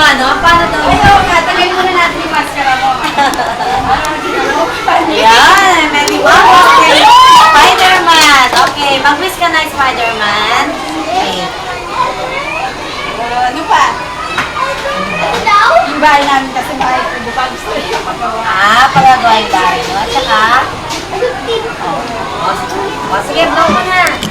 ano? Paano daw? Ayaw ka, tagay muna natin yung maskara mo. Ayan, may liwanag kay Spider-Man. Okay, mag-wish ka na, Spider-Man. Okay. Ano pa? Yung bahay namin kasi bahay ko, baka gusto rin yung pagawa. Pagagawa yung bahay mo. At saka, oh, sige, blow mo na.